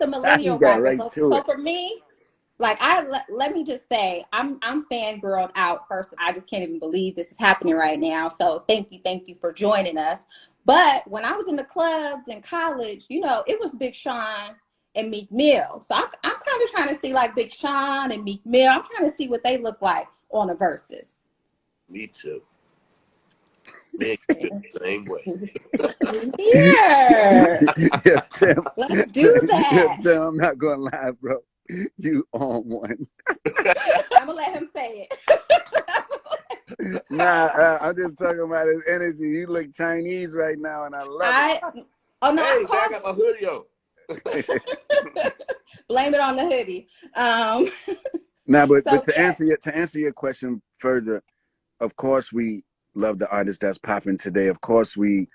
the He millennial got rappers. right So, to it. for me, like let me just say, I'm fangirled out first. I just can't even believe this is happening right now. So thank you for joining us. But when I was in the clubs in college, it was Big Sean and Meek Mill. So I'm kind of trying to see like Big Sean and Meek Mill. I'm trying to see what they look like on the verses. Me too. Me and you feel the same way. Yeah. Yeah, Tim, Let's do yeah, that. Tim, I'm not gonna lie, bro. You on one. I'm gonna let him say it. Nah, I'm just talking about his energy. You look Chinese right now, and I love it. Oh no, Hey, I'm I called. got my hoodie on. Blame it on the hoodie. Nah, but So to yeah. answer your question further, of course we love the artists that's popping today. Of course we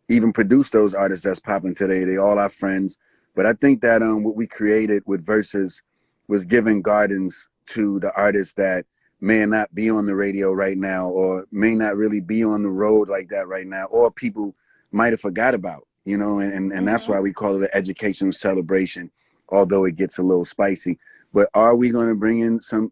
even produce those artists that's popping today. They all our friends. But I think that what we created with Versus was giving gardens to the artists that may not be on the radio right now, or may not really be on the road like that right now, or people might have forgot about, and that's why we call it an educational celebration, although it gets a little spicy. But are we going to bring in some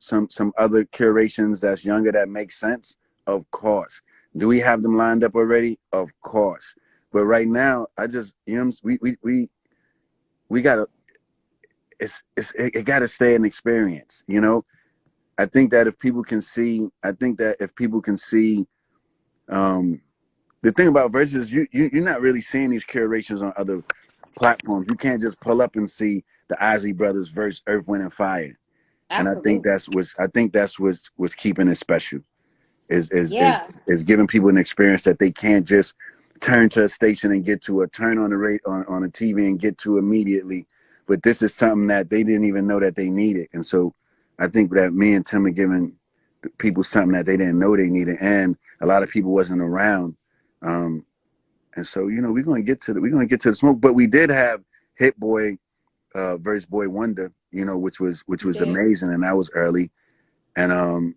other curations that's younger that makes sense? Of course. Do we have them lined up already? Of course. But right now, I just, we gotta, it gotta stay an experience. I think that if people can see, the thing about Versus, you're not really seeing these curations on other platforms. You can't just pull up and see the Isley Brothers verse Earth, Wind and Fire. And Absolutely. I think that's what's keeping it special. is is is Yeah. is giving people an experience that they can't just turn to a station and get to, or turn on the rate on a TV and get to immediately. But this is something that they didn't even know that they needed. And so I think that me and Tim are giving people something that they didn't know they needed, and a lot of people wasn't around. Um, and so we're gonna get to the smoke. But we did have Hit Boy versus Boy Wonder, which You was did. amazing, and that was early. And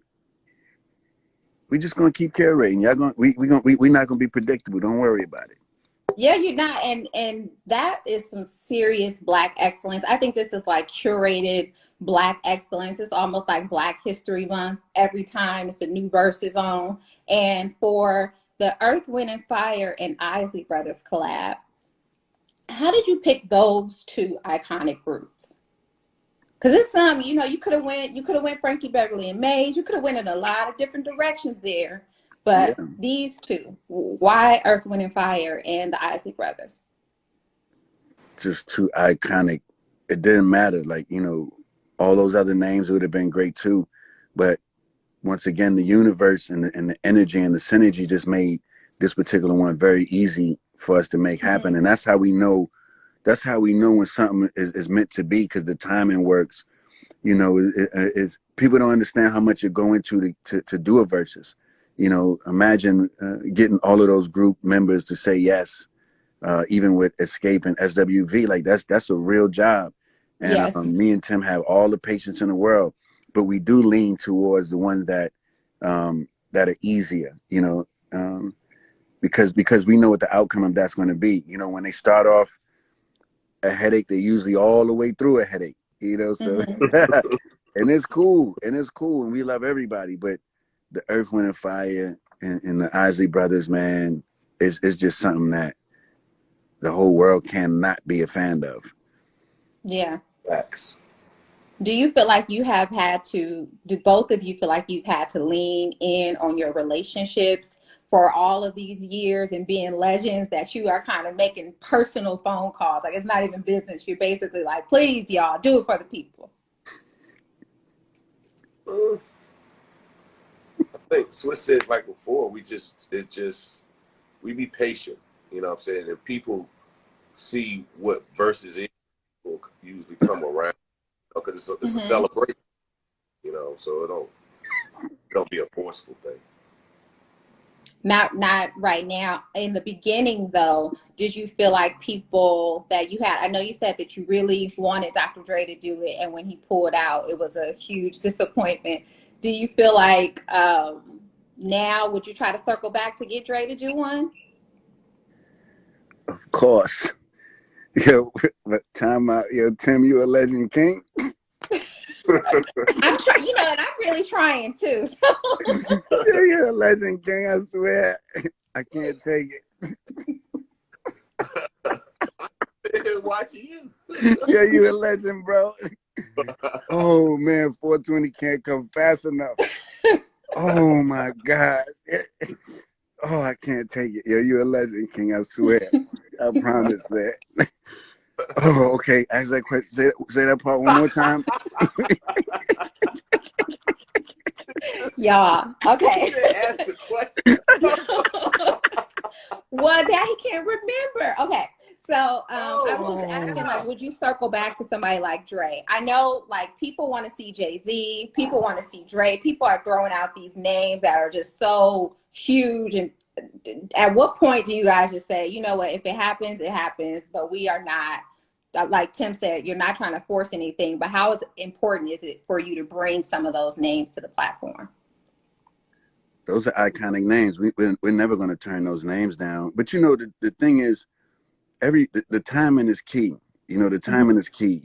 we just gonna keep curating. Y'all gonna we not gonna be predictable. Don't worry about it. Yeah, you're not, and that is some serious Black excellence. I think this is like curated Black excellence. It's almost like Black History Month. Every time it's a new verse is on. And for the Earth, Wind and Fire and Isley Brothers collab, how did you pick those two iconic groups? Because it's you could have went Frankie Beverly and Maze. You could have went in a lot of different directions there. Yeah, But these two, why Earth, Wind and Fire and the Isley Brothers? just too iconic. It didn't matter. Like all those other names would have been great too, but once again, the universe and the energy and the synergy just made this particular one very easy for us to make happen. Mm-hmm. And that's how we know. That's how we know when something is meant to be, because the timing works. Is people don't understand how much you're going to do a versus. Imagine getting all of those group members to say yes, even with Escape and SWV. Like that's a real job. And Yes. me and Tim have all the patience in the world, but we do lean towards the ones that are easier. Because we know what the outcome of that's going to be. When they start off a headache, they're usually all the way through a headache. So Mm-hmm. and it's cool, and we love everybody. But the Earth, Wind, and Fire and the Isley Brothers, man, is just something that the whole world cannot be a fan of. Yeah. Facts. Do you feel like you have had to, do both of you feel like you've had to lean in on your relationships for all of these years and being legends, that you are kind of making personal phone calls? Like it's not even business. You're basically like, please, y'all, do it for the people. Uh, I think Swizz said like before, we be patient. You know what I'm saying? And people see what verses is, will usually come around. Because it's a Mm-hmm. celebration, so it don't be a forceful thing. Not right now. In the beginning, though, did you feel like people that you had? I know you said that you really wanted Dr. Dre to do it, and when he pulled out, it was a huge disappointment. Do you feel like now would you try to circle back to get Dre to do one? Of course, Yo, but time out. Yo, Tim, you a legend king? I'm trying, and I'm really trying too. So. Yeah, you're a legend king, I swear. I can't take Been watching you. it. Yeah, you a legend, bro. Oh man, 420 can't come fast enough. Oh my gosh. Oh, I can't take it. Yo, you a legend king, I swear. I promise that. Oh, okay. Ask that question. Say that part one more time. Y'all, okay. Ask the question. Well, now he can't remember. Okay. So I was just asking, like, would you circle back to somebody like Dre? I know, like, people want to see Jay-Z, people want to see Dre, people are throwing out these names that are just so huge. And at what point do you guys just say, you know what, if it happens, it happens, but we are not, like Tim said, you're not trying to force anything, but how important is it for you to bring some of those names to the platform? Those are iconic names. We're never going to turn those names down. But the thing is, the timing is key. The timing is key.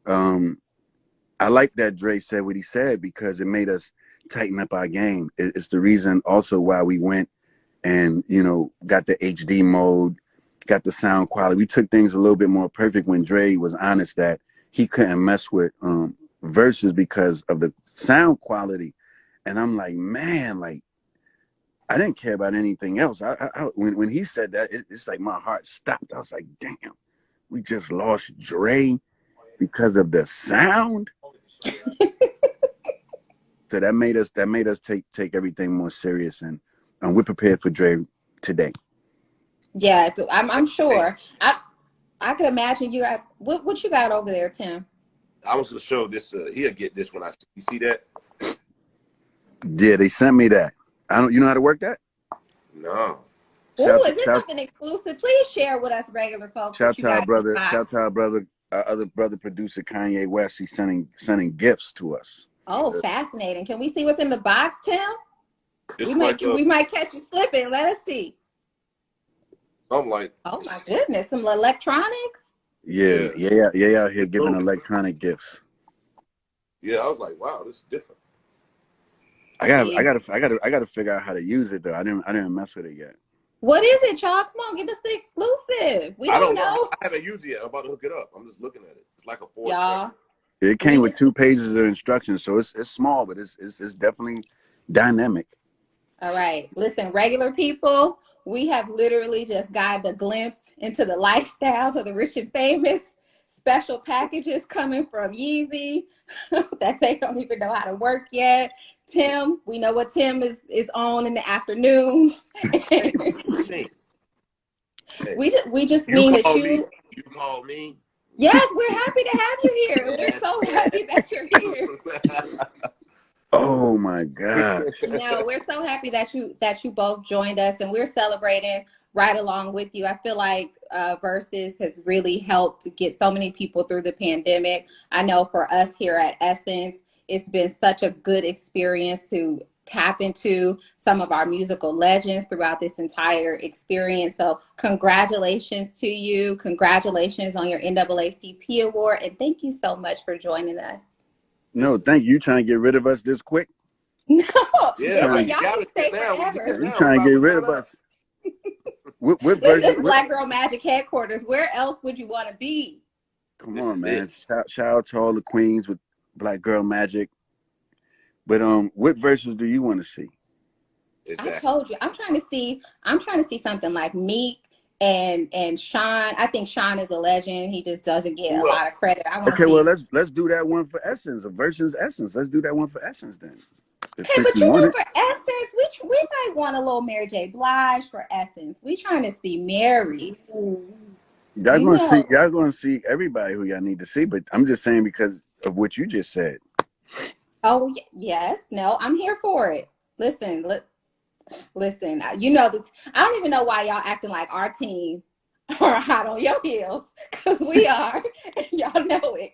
I like that Dre said what he said because it made us tighten up our game. It's the reason also why we went and got the HD mode, got the sound quality. We took things a little bit more perfect when Dre was honest that he couldn't mess with verses because of the sound quality. And I'm like, man, like I didn't care about anything else. When he said that, it's like my heart stopped. I was like, damn, we just lost Dre because of the sound. So that made us take everything more serious, and we're prepared for Dre today. Yeah, I'm sure. I could imagine you guys. What you got over there, Tim? I was gonna show this. He'll get this when you see that. Yeah, they sent me that. You know how to work that? No. Oh, is this something exclusive? Please share with us regular folks. Shout to our brother. Shout to our brother. Our other brother producer, Kanye West. He's sending gifts to us. Oh, fascinating. Can we see what's in the box, Tim? We might catch you slipping. Let us see. I'm like, oh my goodness, some electronics. Yeah. Out here giving electronic gifts. Yeah, I was like, wow, this is different. I gotta figure out how to use it though. I didn't mess with it yet. What is it, y'all? Come on, give us the exclusive. We don't know. I haven't used it yet. I'm about to hook it up. I'm just looking at it. It's like a 4. Y'all. It came with 2 pages of instructions, so it's small, but it's definitely dynamic. All right. Listen, regular people, we have literally just gotten a glimpse into the lifestyles of the rich and famous. Special packages coming from Yeezy that they don't even know how to work yet. Tim, we know what Tim is on in the afternoon. we just mean that you call me. Yes, we're happy to have you here. We're so happy that you're here. Oh my gosh. No, we're so happy that you both joined us, and we're celebrating right along with you. I feel like Versus has really helped to get so many people through the pandemic. I know for us here at Essence, it's been such a good experience to tap into some of our musical legends throughout this entire experience. So congratulations to you. Congratulations on your NAACP award. And thank you so much for joining us. No, thank you. You trying to get rid of us this quick? No, yeah, y'all can stay forever. You trying to get rid of us? This is Black Girl Magic headquarters. Where else would you want to be? Come on, man. Shout out to all the queens with Black Girl Magic. But what verses do you want to see? Exactly. I told you, I'm trying to see something like Meek and Sean. I think Sean is a legend. He just doesn't get a lot of credit. Well, let's do that one for Essence, a versus Essence. Let's do that one for Essence then. Okay, but you know, for Essence, we might want a little Mary J. Blige for Essence. We trying to see Mary. Y'all gonna see everybody who y'all need to see, but I'm just saying because of what you just said. Oh yes, no, I'm here for it. Listen. You know, I don't even know why y'all acting like our team are hot on your heels, because we are. Y'all know it.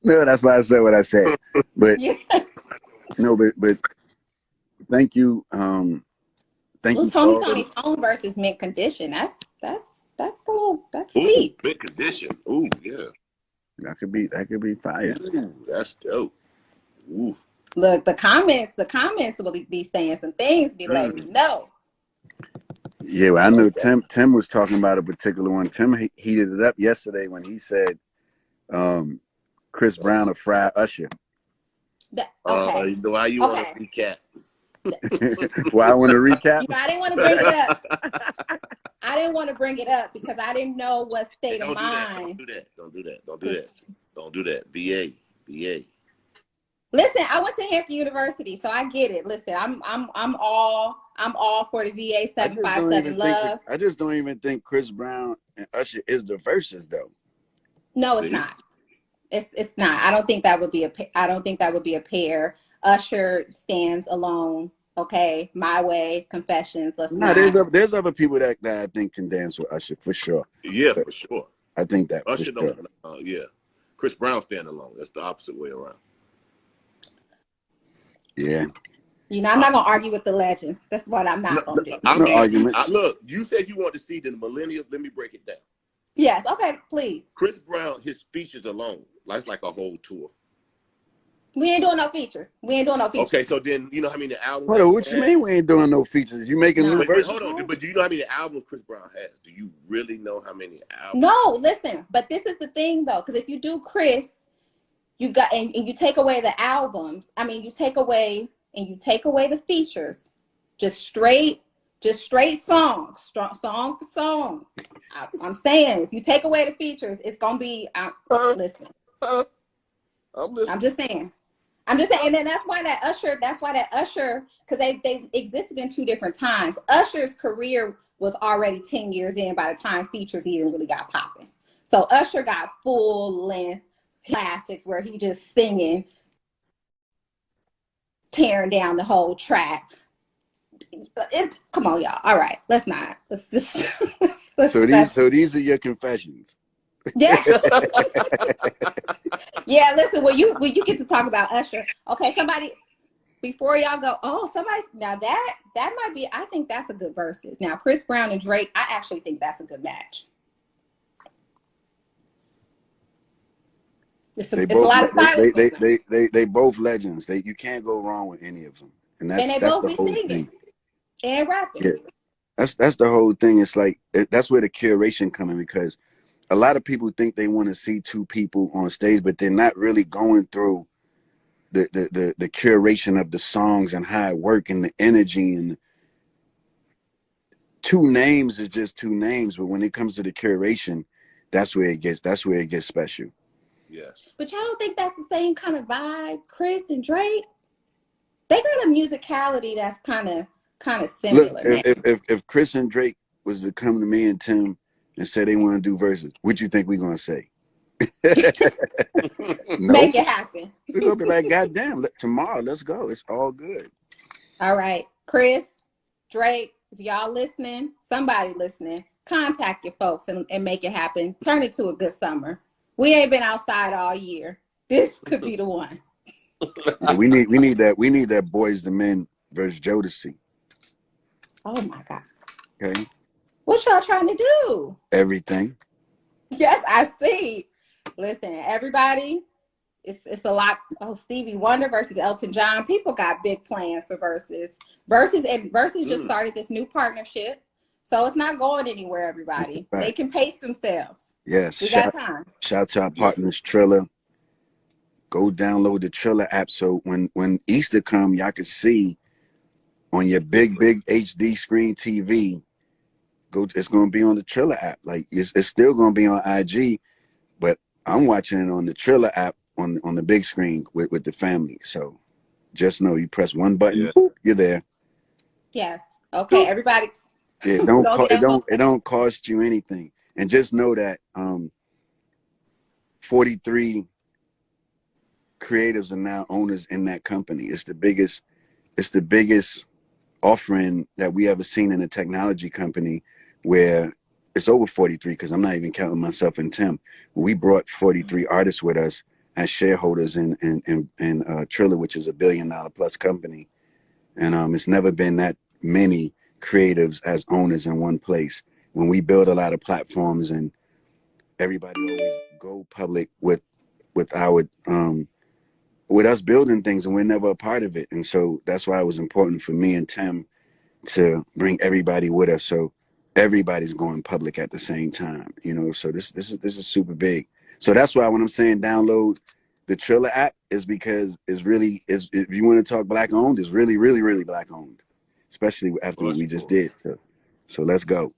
No, that's why I said what I said. But yeah. No, but thank you. Thank you. Tony versus Mint Condition. That's that's Ooh, steep. big condition. Ooh, yeah. That could be fire. Ooh, that's dope. Ooh. Look, the comments will be saying some things, be letting you know. Yeah, well, I know Tim was talking about a particular one. Tim heated it up yesterday when he said Chris Brown or Fry Usher. Okay. Why you want to recap? Well, I want to recap. I didn't want to bring it up. I didn't want to bring it up because I didn't know what state of mind. Don't do that. VA. Listen, I went to Hampton University, so I get it. Listen, I'm all for the VA 757 love. I just don't even think Chris Brown and Usher is the verses though. No, it's not. It's not. I don't think that would be a pair. Usher stands alone. Okay, My Way, Confessions. There's other people that I think can dance with Usher for sure. Yeah, for sure. I think that Usher don't. Yeah, Chris Brown stand alone. That's the opposite way around. Yeah. I'm not gonna argue with the legend. That's what I'm not gonna do. Arguments. Look, you said you want to see the millennials. Let me break it down. Yes. Okay. Please. Chris Brown, his speeches alone, that's like a whole tour. We ain't doing no features. Okay, so then you know how many albums? Hold on, what you mean we ain't doing no features? You making new verses? Hold on, but do you know how many albums Chris Brown has? Do you really know how many albums? No, listen. But this is the thing though, because if you do Chris, you got and you take away the albums. I mean, you take away the features. Just straight songs, song for song. I'm saying, if you take away the features, it's gonna be. Listen, I'm listening. I'm just saying, and then that's why that Usher, because they existed in two different times. Usher's career was already 10 years in by the time features even really got popping. So Usher got full length classics where he just singing, tearing down the whole track. Come on, y'all. All right, let's just. So these are your confessions. Yeah. Yeah. Listen, when you get to talk about Usher, okay, somebody before y'all go. Oh, somebody now that might be. I think that's a good versus. Now, Chris Brown and Drake, I actually think that's a good match. It's a lot of silence. They both legends. You can't go wrong with any of them, and that's both the be whole singing thing. And rapping. Yeah, that's the whole thing. It's like that's where the curation comes in, because a lot of people think they want to see two people on stage, but they're not really going through the curation of the songs and how it works and the energy. And two names is just two names, but when it comes to the curation, that's where it gets special. Yes. But y'all don't think that's the same kind of vibe, Chris and Drake? They got a musicality that's kind of similar. Look, if Chris and Drake was to come to me and Tim and say they want to do verses, what you think we're gonna say? No. Make it happen. We're gonna be like, goddamn, tomorrow, let's go. It's all good. All right, Chris, Drake, if y'all listening, somebody listening, contact your folks and make it happen. Turn it to a good summer. We ain't been outside all year. This could be the one. Yeah, we need that Boys the Men versus Jodeci. Oh my God. Okay. What y'all trying to do? Everything. Yes, I see. Listen, everybody, it's a lot. Oh, Stevie Wonder versus Elton John. People got big plans for versus. Versus just started this new partnership. So it's not going anywhere, everybody. Right. They can pace themselves. Yes. We got time. Shout to our partners, Triller. Go download the Triller app so when Easter come, y'all can see on your big HD screen TV. It's gonna be on the Triller app. Like it's still gonna be on IG, but I'm watching it on the Triller app on the big screen with the family. So just know you press one button, boop, you're there. Yes. Okay, everybody. Yeah, it don't cost you anything. And just know that 43 creatives are now owners in that company. It's the biggest offering that we ever seen in a technology company, where it's over 43, because I'm not even counting myself and Tim. We brought 43 artists with us as shareholders in Triller, which is $1 billion plus company. And it's never been that many creatives as owners in one place. when we build a lot of platforms and everybody always go public with our with us building things and we're never a part of it. And so that's why it was important for me and Tim to bring everybody with us. So everybody's going public at the same time, you know. So this is super big. So that's why when I'm saying download the Triller app is because it's really is if you want to talk black owned, it's really, really, really black owned. Especially after what we just did. So let's go.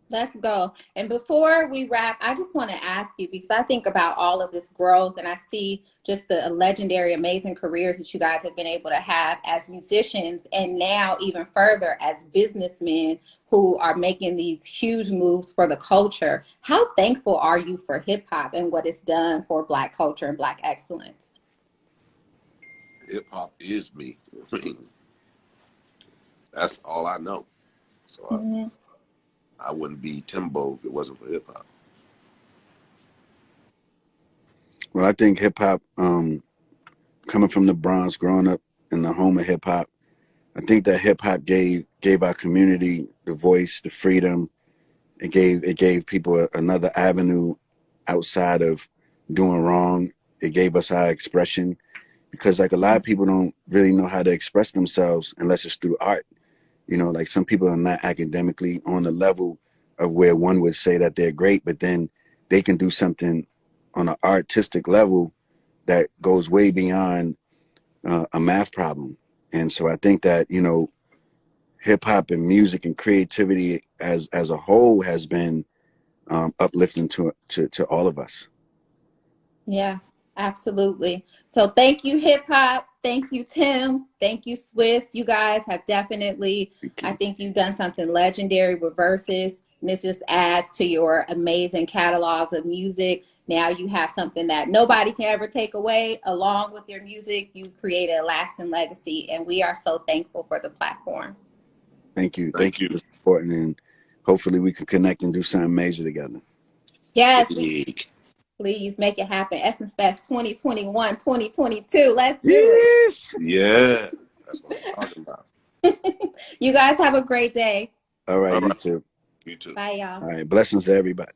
Let's go. And before we wrap, I just want to ask you, because I think about all of this growth and I see just the legendary, amazing careers that you guys have been able to have as musicians, and now even further as businessmen who are making these huge moves for the culture. How thankful are you for hip hop and what it's done for Black culture and Black excellence? Hip hop is me. I mean, that's all I know. So I wouldn't be Timbo if it wasn't for hip hop. Well, I think hip hop, coming from the Bronx, growing up in the home of hip hop, I think that hip hop gave our community the voice, the freedom. It gave people another avenue outside of doing wrong. It gave us our expression because like a lot of people don't really know how to express themselves unless it's through art. You know, like some people are not academically on the level of where one would say that they're great, but then they can do something on an artistic level that goes way beyond a math problem. And so I think that, you know, hip hop and music and creativity as a whole has been uplifting to all of us. Yeah, absolutely. So thank you, hip hop. Thank you, Tim. Thank you, Swizz. You guys have definitely, I think you've done something legendary with Versus. And this just adds to your amazing catalogs of music. Now you have something that nobody can ever take away. Along with your music, you created a lasting legacy. And we are so thankful for the platform. Thank you. Thank you for supporting, and hopefully we can connect and do something major together. Yes. Please make it happen. Essence Fest 2021, 2022. Let's do it. Yeah, that's what I'm talking about. You guys have a great day. All right, you too. You too. Bye, y'all. All right, blessings to everybody.